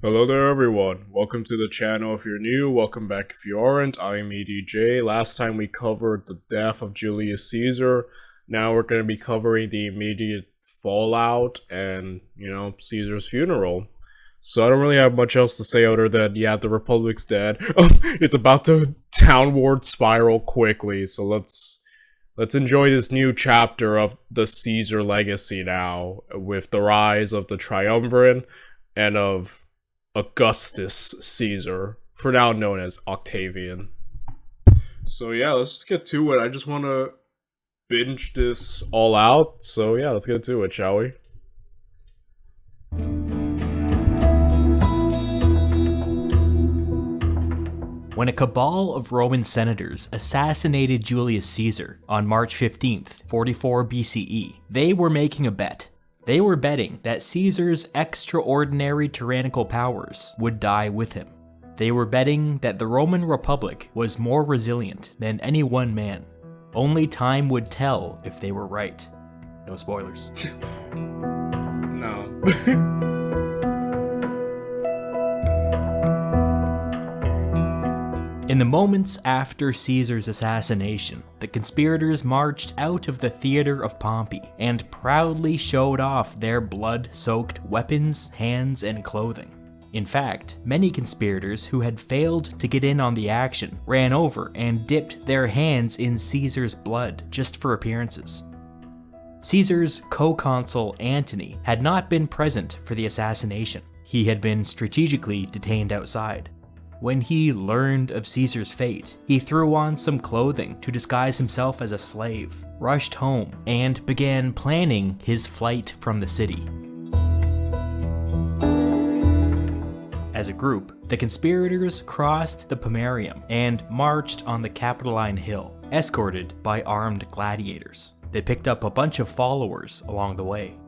Hello there everyone, welcome to the channel if you're new, welcome back if you aren't. I'm EDJ. Last time we covered the death of Julius Caesar, now we're going to be covering the immediate fallout and, Caesar's funeral. So I don't really have much else to say other than, yeah, the Republic's dead. It's about to downward spiral quickly, so let's enjoy this new chapter of the Caesar legacy now, with the rise of the Triumvirate and of Augustus Caesar, for now known as Octavian. So yeah, let's just get to it. I just want to binge this all out, so yeah, let's get to it, shall we? When a cabal of Roman senators assassinated Julius Caesar on March 15th, 44 BCE, they were making a bet. They were betting that Caesar's extraordinary tyrannical powers would die with him. They were betting that the Roman Republic was more resilient than any one man. Only time would tell if they were right. No spoilers. No. In the moments after Caesar's assassination, the conspirators marched out of the theater of Pompey and proudly showed off their blood-soaked weapons, hands, and clothing. In fact, many conspirators who had failed to get in on the action ran over and dipped their hands in Caesar's blood just for appearances. Caesar's co-consul Antony had not been present for the assassination. He had been strategically detained outside. When he learned of Caesar's fate, he threw on some clothing to disguise himself as a slave, rushed home, and began planning his flight from the city. As a group, the conspirators crossed the Pomerium and marched on the Capitoline Hill, escorted by armed gladiators. They picked up a bunch of followers along the way.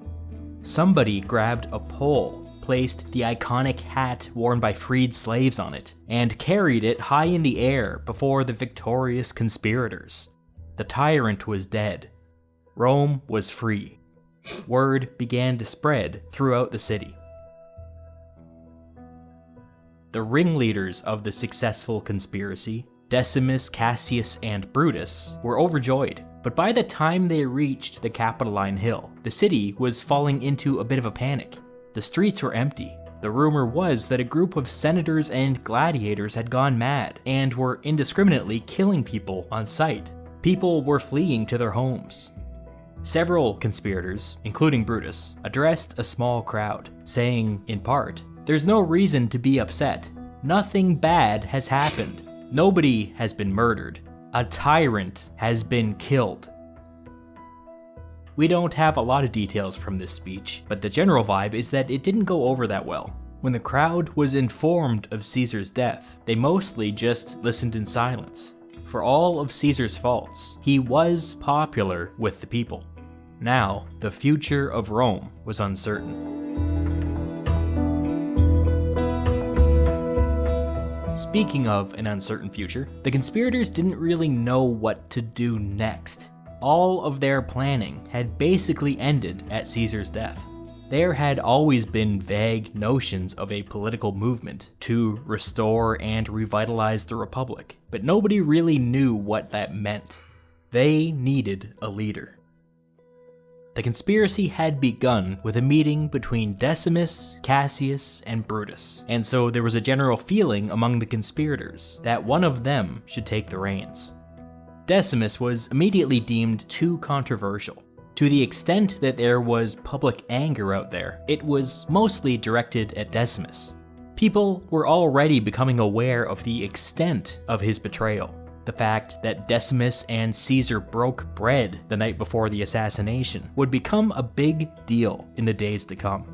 Somebody grabbed a pole, placed the iconic hat worn by freed slaves on it, and carried it high in the air before the victorious conspirators. The tyrant was dead. Rome was free. Word began to spread throughout the city. The ringleaders of the successful conspiracy, Decimus, Cassius, and Brutus, were overjoyed. But by the time they reached the Capitoline Hill, the city was falling into a bit of a panic. The streets were empty. The rumor was that a group of senators and gladiators had gone mad and were indiscriminately killing people on sight. People were fleeing to their homes. Several conspirators, including Brutus, addressed a small crowd, saying, in part, "There's no reason to be upset. Nothing bad has happened. Nobody has been murdered. A tyrant has been killed." We don't have a lot of details from this speech, but the general vibe is that it didn't go over that well. When the crowd was informed of Caesar's death, they mostly just listened in silence. For all of Caesar's faults, he was popular with the people. Now, the future of Rome was uncertain. Speaking of an uncertain future, the conspirators didn't really know what to do next. All of their planning had basically ended at Caesar's death. There had always been vague notions of a political movement to restore and revitalize the Republic, but nobody really knew what that meant. They needed a leader. The conspiracy had begun with a meeting between Decimus, Cassius, and Brutus, and so there was a general feeling among the conspirators that one of them should take the reins. Decimus was immediately deemed too controversial. To the extent that there was public anger out there, it was mostly directed at Decimus. People were already becoming aware of the extent of his betrayal. The fact that Decimus and Caesar broke bread the night before the assassination would become a big deal in the days to come.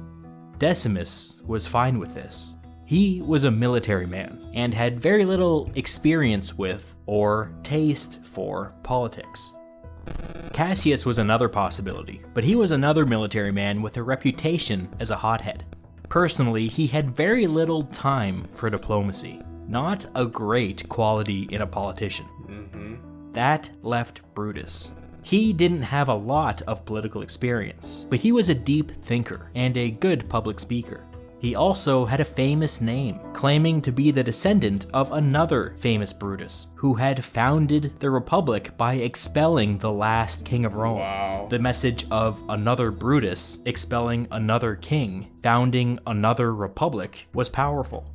Decimus was fine with this. He was a military man and had very little experience with or taste for politics. Cassius was another possibility, but he was another military man with a reputation as a hothead. Personally, he had very little time for diplomacy, not a great quality in a politician. That left Brutus. He didn't have a lot of political experience, but he was a deep thinker and a good public speaker. He also had a famous name, claiming to be the descendant of another famous Brutus, who had founded the Republic by expelling the last king of Rome. Wow. The message of another Brutus expelling another king, founding another republic, was powerful.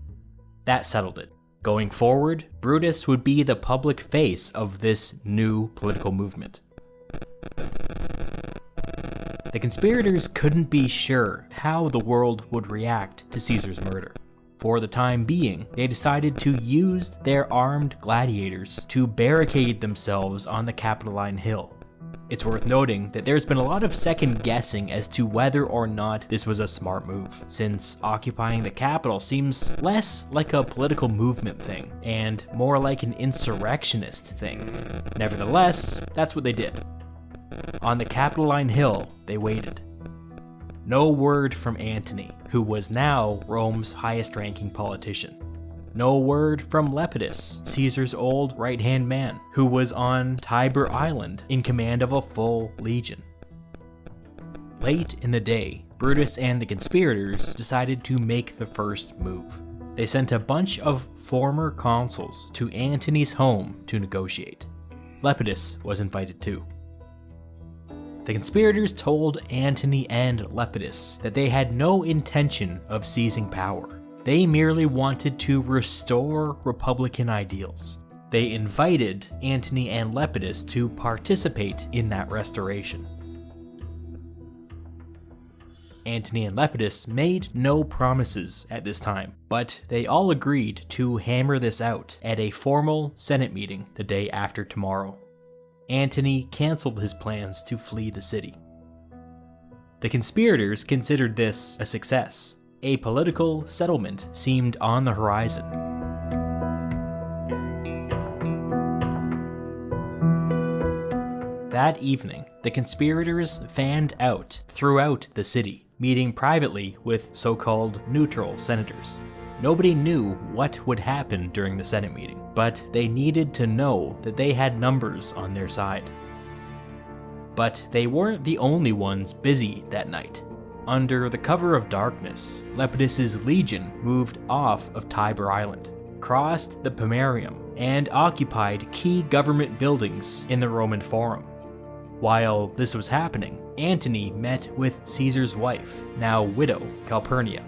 That settled it. Going forward, Brutus would be the public face of this new political movement. The conspirators couldn't be sure how the world would react to Caesar's murder. For the time being, they decided to use their armed gladiators to barricade themselves on the Capitoline Hill. It's worth noting that there's been a lot of second guessing as to whether or not this was a smart move, since occupying the Capitol seems less like a political movement thing, and more like an insurrectionist thing. Nevertheless, that's what they did. On the Capitoline Hill, they waited. No word from Antony, who was now Rome's highest-ranking politician. No word from Lepidus, Caesar's old right-hand man, who was on Tiber Island in command of a full legion. Late in the day, Brutus and the conspirators decided to make the first move. They sent a bunch of former consuls to Antony's home to negotiate. Lepidus was invited too. The conspirators told Antony and Lepidus that they had no intention of seizing power. They merely wanted to restore Republican ideals. They invited Antony and Lepidus to participate in that restoration. Antony and Lepidus made no promises at this time, but they all agreed to hammer this out at a formal Senate meeting the day after tomorrow. Antony canceled his plans to flee the city. The conspirators considered this a success. A political settlement seemed on the horizon. That evening, the conspirators fanned out throughout the city, meeting privately with so-called neutral senators. Nobody knew what would happen during the Senate meeting, but they needed to know that they had numbers on their side. But they weren't the only ones busy that night. Under the cover of darkness, Lepidus's legion moved off of Tiber Island, crossed the Pomerium, and occupied key government buildings in the Roman Forum. While this was happening, Antony met with Caesar's wife, now widow, Calpurnia.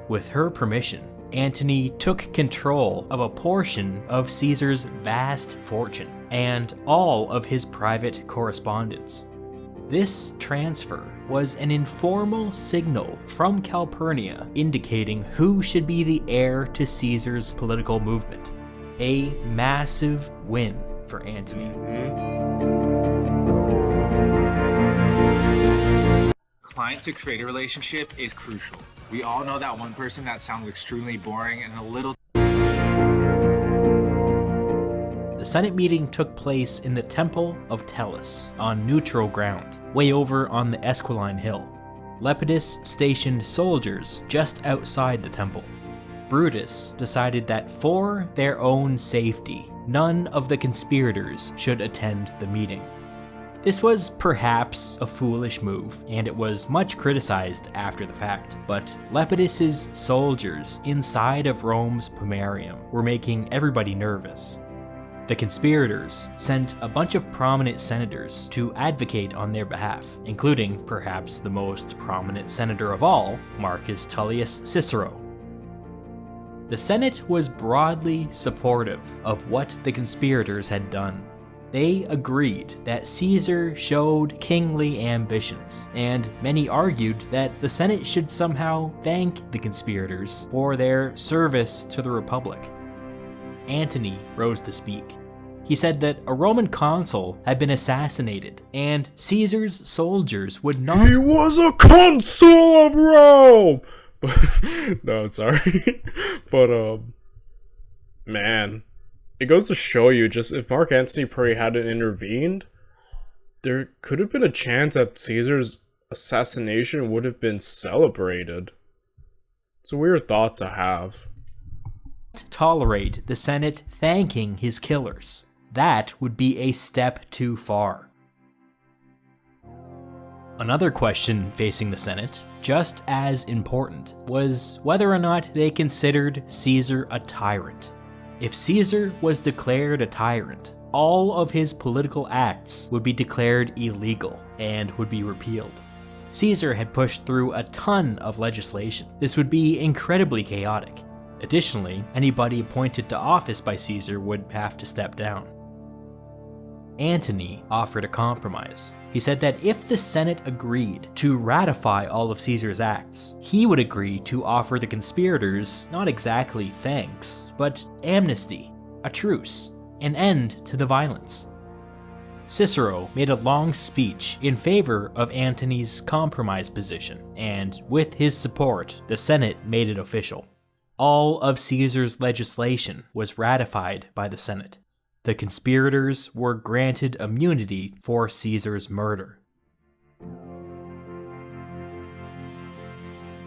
With her permission, Antony took control of a portion of Caesar's vast fortune and all of his private correspondence. This transfer was an informal signal from Calpurnia indicating who should be the heir to Caesar's political movement. A massive win for Antony. Client to creator relationship is crucial. We all know that one person that sounds extremely boring and a little. The Senate meeting took place in the Temple of Tellus, on neutral ground, way over on the Esquiline Hill. Lepidus stationed soldiers just outside the temple. Brutus decided that for their own safety, none of the conspirators should attend the meeting. This was perhaps a foolish move, and it was much criticized after the fact, but Lepidus's soldiers inside of Rome's Pomerium were making everybody nervous. The conspirators sent a bunch of prominent senators to advocate on their behalf, including perhaps the most prominent senator of all, Marcus Tullius Cicero. The Senate was broadly supportive of what the conspirators had done. They agreed that Caesar showed kingly ambitions, and many argued that the Senate should somehow thank the conspirators for their service to the Republic. Antony rose to speak. He said that a Roman consul had been assassinated, and Caesar's soldiers would not— He was a consul of Rome! No, sorry. But, man. It goes to show you, just if Mark Antony probably hadn't intervened, there could have been a chance that Caesar's assassination would have been celebrated. It's a weird thought to have. Tolerate the Senate thanking his killers. That would be a step too far. Another question facing the Senate, just as important, was whether or not they considered Caesar a tyrant. If Caesar was declared a tyrant, all of his political acts would be declared illegal and would be repealed. Caesar had pushed through a ton of legislation. This would be incredibly chaotic. Additionally, anybody appointed to office by Caesar would have to step down. Antony offered a compromise. He said that if the Senate agreed to ratify all of Caesar's acts, he would agree to offer the conspirators not exactly thanks, but amnesty, a truce, an end to the violence. Cicero made a long speech in favor of Antony's compromise position, and with his support, the Senate made it official. All of Caesar's legislation was ratified by the Senate. The conspirators were granted immunity for Caesar's murder.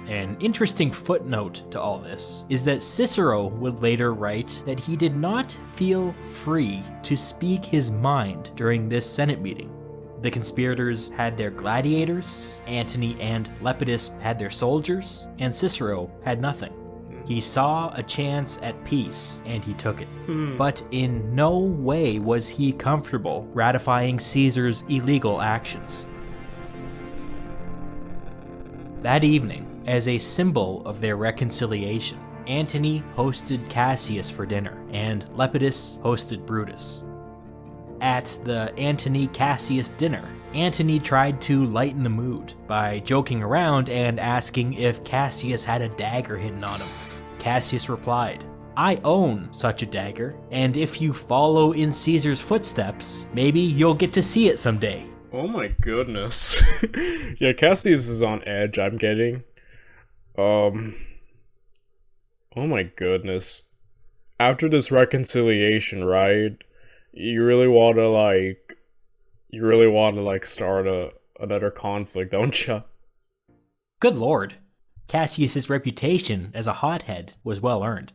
An interesting footnote to all this is that Cicero would later write that he did not feel free to speak his mind during this Senate meeting. The conspirators had their gladiators, Antony and Lepidus had their soldiers, and Cicero had nothing. He saw a chance at peace, and he took it. But in no way was he comfortable ratifying Caesar's illegal actions. That evening, as a symbol of their reconciliation, Antony hosted Cassius for dinner, and Lepidus hosted Brutus. At the Antony-Cassius dinner, Antony tried to lighten the mood by joking around and asking if Cassius had a dagger hidden on him. Cassius replied, "I own such a dagger, and if you follow in Caesar's footsteps, maybe you'll get to see it someday." Oh my goodness. Yeah, Cassius is on edge, I'm getting. Oh my goodness. After this reconciliation, right? You really want to start another conflict, don't you? Good lord. Cassius's reputation as a hothead was well earned.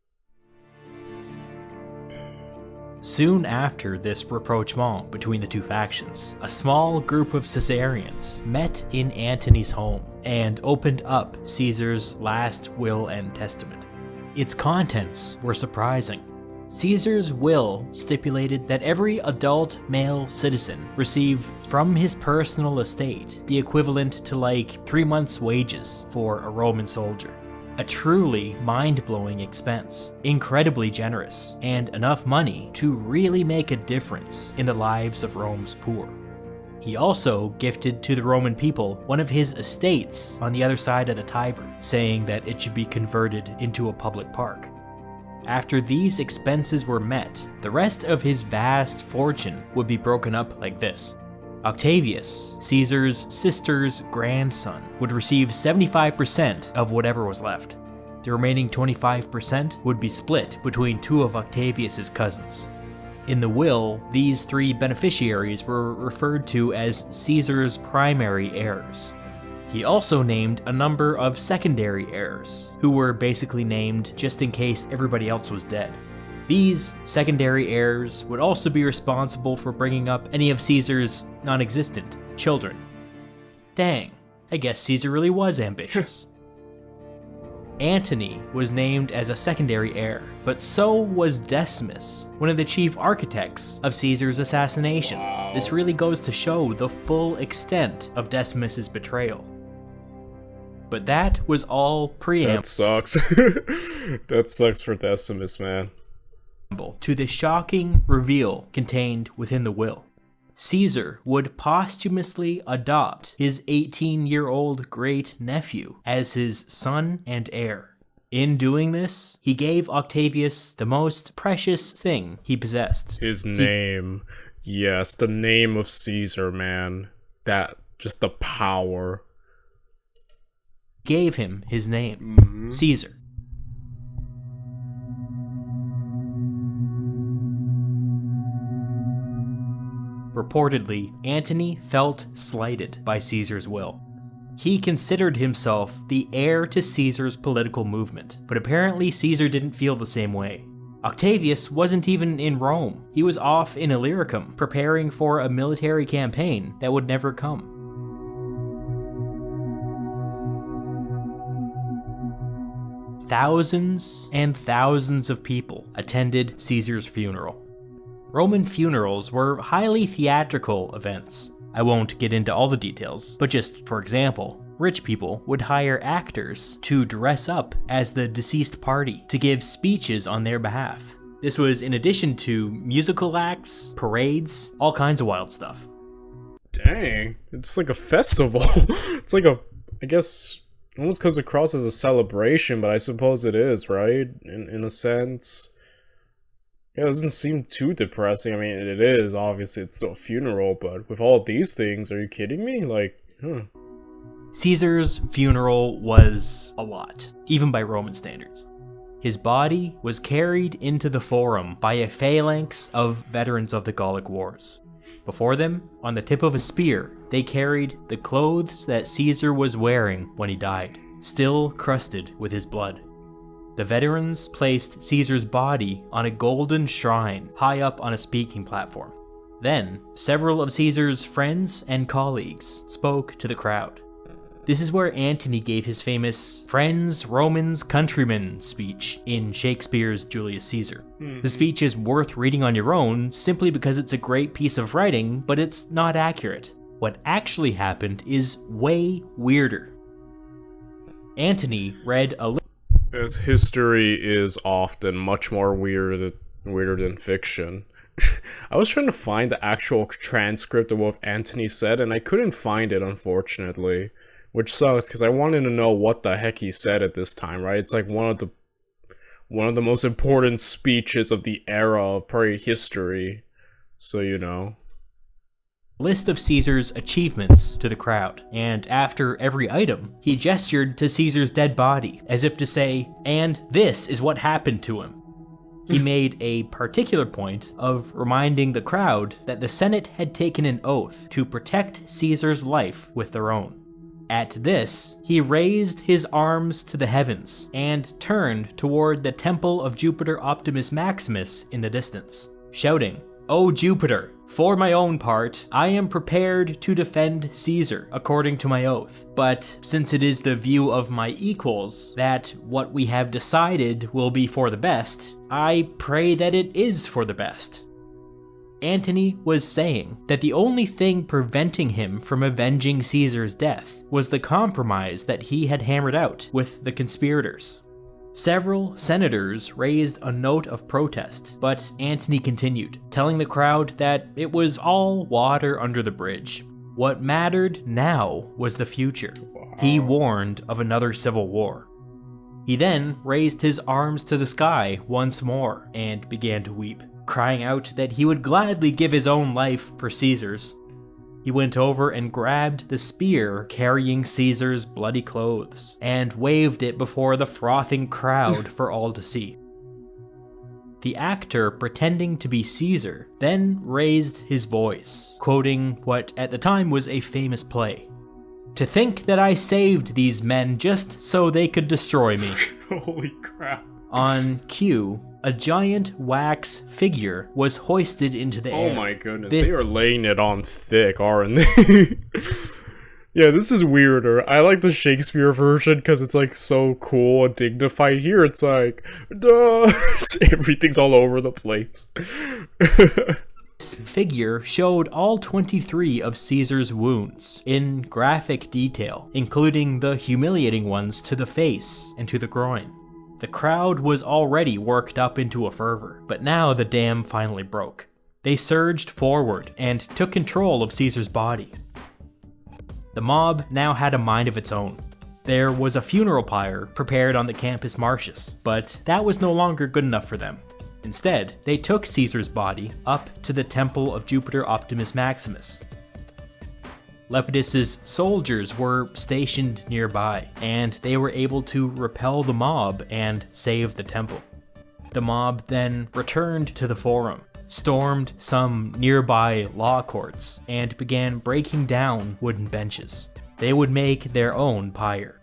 Soon after this rapprochement between the two factions, a small group of Caesarians met in Antony's home and opened up Caesar's last will and testament. Its contents were surprising. Caesar's will stipulated that every adult male citizen receive from his personal estate the equivalent to like 3 months' wages for a Roman soldier. A truly mind-blowing expense, incredibly generous, and enough money to really make a difference in the lives of Rome's poor. He also gifted to the Roman people one of his estates on the other side of the Tiber, saying that it should be converted into a public park. After these expenses were met, the rest of his vast fortune would be broken up like this. Octavius, Caesar's sister's grandson, would receive 75% of whatever was left. The remaining 25% would be split between 2 of Octavius's cousins. In the will, these 3 beneficiaries were referred to as Caesar's primary heirs. He also named a number of secondary heirs, who were basically named just in case everybody else was dead. These secondary heirs would also be responsible for bringing up any of Caesar's non-existent children. Dang, I guess Caesar really was ambitious. Antony was named as a secondary heir, but so was Decimus, one of the chief architects of Caesar's assassination. Wow. This really goes to show the full extent of Decimus's betrayal. But that was all preamble. That sucks. That sucks for Decimus, man. To the shocking reveal contained within the will. Caesar would posthumously adopt his 18-year-old great-nephew as his son and heir. In doing this, he gave Octavius the most precious thing he possessed. His name. Yes, the name of Caesar, man. That, just the power. Gave him his name, Caesar. Reportedly, Antony felt slighted by Caesar's will. He considered himself the heir to Caesar's political movement, but apparently Caesar didn't feel the same way. Octavius wasn't even in Rome. He was off in Illyricum, preparing for a military campaign that would never come. thousands and thousands of people attended Caesar's funeral. Roman funerals were highly theatrical events. I won't get into all the details, but just for example, rich people would hire actors to dress up as the deceased party to give speeches on their behalf. This was in addition to musical acts, parades, all kinds of wild stuff. Dang, it's like a festival. It's like I guess, almost comes across as a celebration, but I suppose it is, right? In a sense. Yeah, it doesn't seem too depressing. I mean, it is, obviously, it's still a funeral, but with all these things, are you kidding me? Caesar's funeral was a lot, even by Roman standards. His body was carried into the Forum by a phalanx of veterans of the Gallic Wars. Before them, on the tip of a spear, they carried the clothes that Caesar was wearing when he died, still crusted with his blood. The veterans placed Caesar's body on a golden shrine high up on a speaking platform. Then, several of Caesar's friends and colleagues spoke to the crowd. This is where Antony gave his famous "Friends, Romans, Countrymen" speech in Shakespeare's Julius Caesar. The speech is worth reading on your own simply because it's a great piece of writing, but it's not accurate. What actually happened is way weirder. Antony read a As history is often much more weirder than fiction. I was trying to find the actual transcript of what Antony said, and I couldn't find it, unfortunately. Which sucks, because I wanted to know what the heck he said at this time, right? It's like one of the most important speeches of the era of probably history. So, you know. List of Caesar's achievements to the crowd, and after every item, he gestured to Caesar's dead body, as if to say, "And this is what happened to him." He made a particular point of reminding the crowd that the Senate had taken an oath to protect Caesar's life with their own. At this, he raised his arms to the heavens and turned toward the temple of Jupiter Optimus Maximus in the distance, shouting, "O Jupiter, for my own part, I am prepared to defend Caesar according to my oath. But since it is the view of my equals that what we have decided will be for the best, I pray that it is for the best." Antony was saying that the only thing preventing him from avenging Caesar's death was the compromise that he had hammered out with the conspirators. Several senators raised a note of protest, but Antony continued, telling the crowd that it was all water under the bridge. What mattered now was the future. He warned of another civil war. He then raised his arms to the sky once more and began to weep, crying out that he would gladly give his own life for Caesar's. He went over and grabbed the spear carrying Caesar's bloody clothes and waved it before the frothing crowd for all to see. The actor pretending to be Caesar then raised his voice, quoting what at the time was a famous play. "To think that I saved these men just so they could destroy me." Holy crap. On cue, a giant wax figure was hoisted into the air. Oh my goodness, they are laying it on thick, aren't they? Yeah, this is weirder. I like the Shakespeare version because it's like so cool and dignified. Here it's like, duh, everything's all over the place. This figure showed all 23 of Caesar's wounds in graphic detail, including the humiliating ones to the face and to the groin. The crowd was already worked up into a fervor, but now the dam finally broke. They surged forward and took control of Caesar's body. The mob now had a mind of its own. There was a funeral pyre prepared on the Campus Martius, but that was no longer good enough for them. Instead, they took Caesar's body up to the temple of Jupiter Optimus Maximus. Lepidus's soldiers were stationed nearby, and they were able to repel the mob and save the temple. The mob then returned to the Forum, stormed some nearby law courts, and began breaking down wooden benches. They would make their own pyre.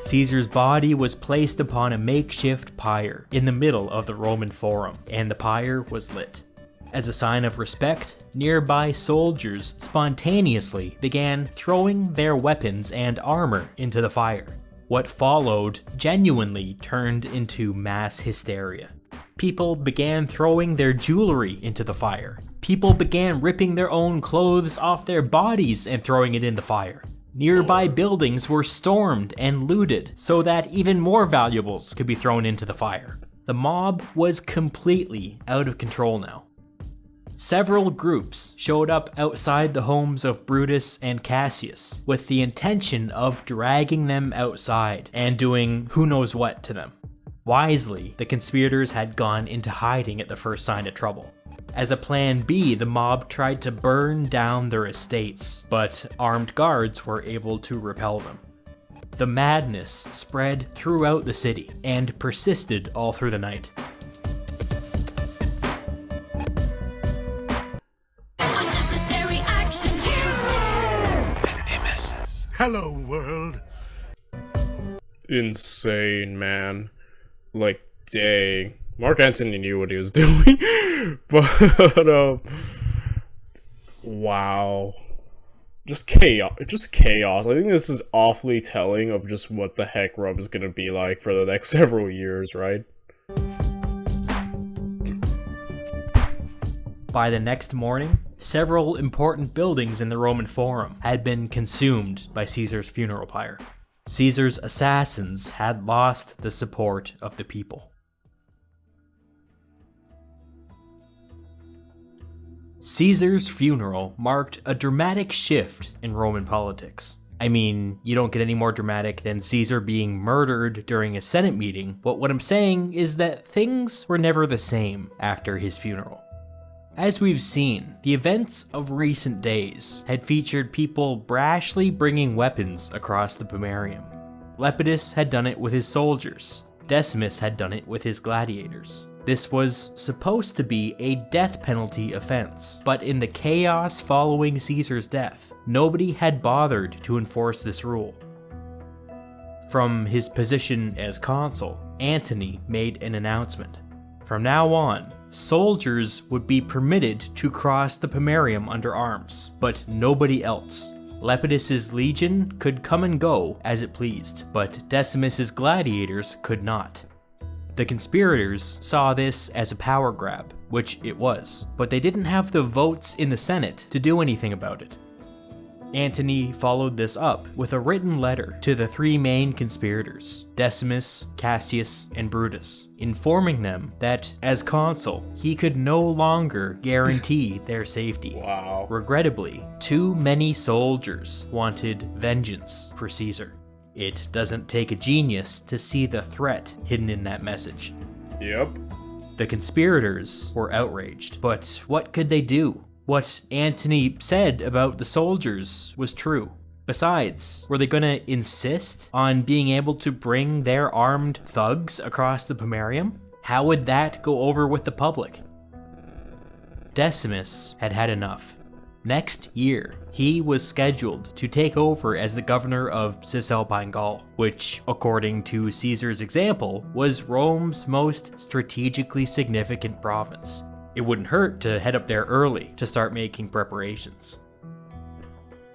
Caesar's body was placed upon a makeshift pyre in the middle of the Roman Forum, and the pyre was lit. As a sign of respect, nearby soldiers spontaneously began throwing their weapons and armor into the fire. What followed genuinely turned into mass hysteria. People began throwing their jewelry into the fire. People began ripping their own clothes off their bodies and throwing it in the fire. Nearby buildings were stormed and looted so that even more valuables could be thrown into the fire. The mob was completely out of control now. Several groups showed up outside the homes of Brutus and Cassius with the intention of dragging them outside and doing who knows what to them. Wisely, the conspirators had gone into hiding at the first sign of trouble. As a plan B, the mob tried to burn down their estates, but armed guards were able to repel them. The madness spread throughout the city and persisted all through the night. Unnecessary action here. Hello, world. Insane, man. Like, dang. Mark Antony knew what he was doing. But, wow. Just chaos. I think this is awfully telling of just what the heck Rome is gonna be like for the next several years, right? By the next morning, several important buildings in the Roman Forum had been consumed by Caesar's funeral pyre. Caesar's assassins had lost the support of the people. Caesar's funeral marked a dramatic shift in Roman politics. I mean, you don't get any more dramatic than Caesar being murdered during a Senate meeting, but what I'm saying is that things were never the same after his funeral. As we've seen, the events of recent days had featured people brashly bringing weapons across the Pomerium. Lepidus had done it with his soldiers. Decimus had done it with his gladiators. This was supposed to be a death penalty offense, but in the chaos following Caesar's death, nobody had bothered to enforce this rule. From his position as consul, Antony made an announcement. From now on, soldiers would be permitted to cross the Pomerium under arms, but nobody else. Lepidus's legion could come and go as it pleased, but Decimus's gladiators could not. The conspirators saw this as a power grab, which it was, but they didn't have the votes in the Senate to do anything about it. Antony followed this up with a written letter to the three main conspirators, Decimus, Cassius, and Brutus, informing them that, as consul, he could no longer guarantee their safety. Wow. Regrettably, too many soldiers wanted vengeance for Caesar. It doesn't take a genius to see the threat hidden in that message. Yep. The conspirators were outraged, but what could they do? What Antony said about the soldiers was true. Besides, were they gonna insist on being able to bring their armed thugs across the Pomerium? How would that go over with the public? Decimus had had enough. Next year, he was scheduled to take over as the governor of Cisalpine Gaul, which, according to Caesar's example, was Rome's most strategically significant province. It wouldn't hurt to head up there early to start making preparations.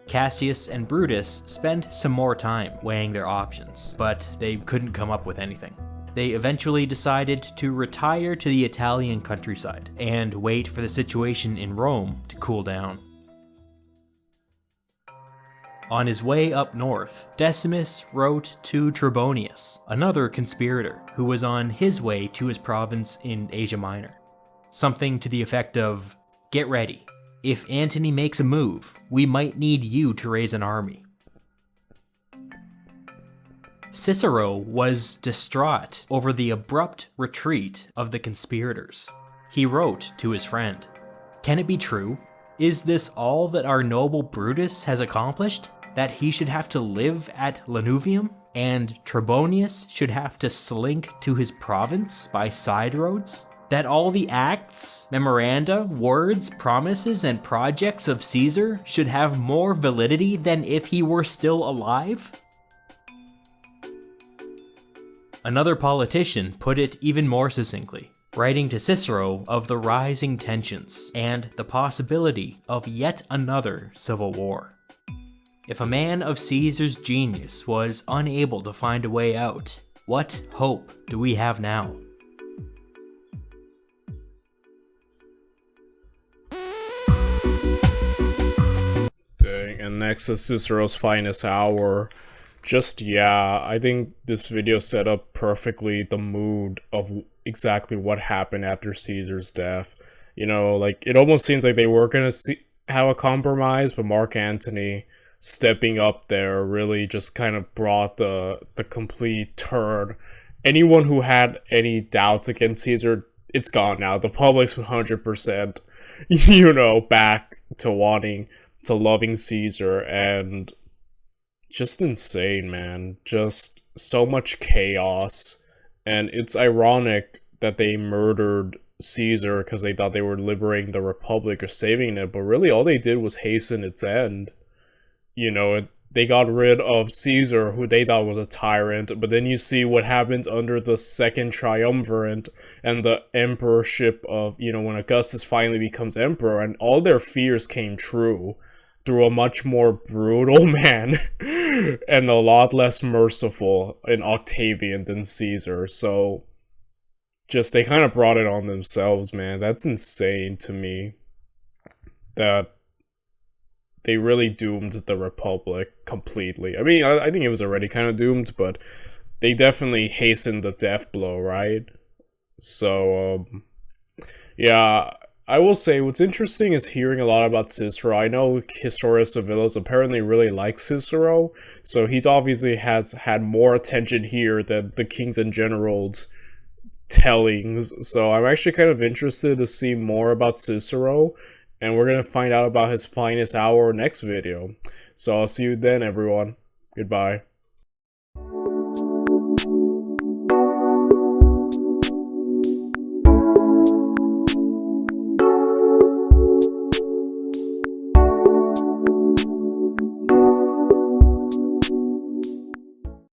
Cassius and Brutus spent some more time weighing their options, but they couldn't come up with anything. They eventually decided to retire to the Italian countryside and wait for the situation in Rome to cool down. On his way up north, Decimus wrote to Trebonius, another conspirator who was on his way to his province in Asia Minor. Something to the effect of, "Get ready. If Antony makes a move, we might need you to raise an army." Cicero was distraught over the abrupt retreat of the conspirators. He wrote to his friend, "Can it be true? Is this all that our noble Brutus has accomplished? That he should have to live at Lanuvium, and Trebonius should have to slink to his province by side roads? That all the acts, memoranda, words, promises, and projects of Caesar should have more validity than if he were still alive?" Another politician put it even more succinctly. writing to Cicero of the rising tensions and the possibility of yet another civil war. If a man of Caesar's genius was unable to find a way out, what hope do we have now? Dang, and next is Cicero's finest hour. I think this video set up perfectly the mood of exactly what happened after Caesar's death. You know, like, it almost seems like they were gonna have a compromise, but Mark Antony stepping up there really just kind of brought the complete turn. Anyone who had any doubts against Caesar, it's gone now. The public's 100%, you know, back to loving Caesar, and just insane, man. Just so much chaos. And it's ironic that they murdered Caesar because they thought they were liberating the Republic or saving it, but really all they did was hasten its end. You know, they got rid of Caesar, who they thought was a tyrant, but then you see what happens under the Second Triumvirate and the emperorship of, you know, when Augustus finally becomes emperor, and all their fears came true through a much more brutal man and a lot less merciful in Octavian than Caesar. So just they kind of brought it on themselves, man. That's insane to me that they really doomed the Republic completely. I mean, I think it was already kind of doomed, but they definitely hastened the death blow, right? So yeah, I will say what's interesting is hearing a lot about Cicero. I know Historia Civilis apparently really likes Cicero, so he's obviously has had more attention here than the Kings and Generals tellings. So I'm actually kind of interested to see more about Cicero, and we're going to find out about his finest hour next video. So I'll see you then, everyone. Goodbye.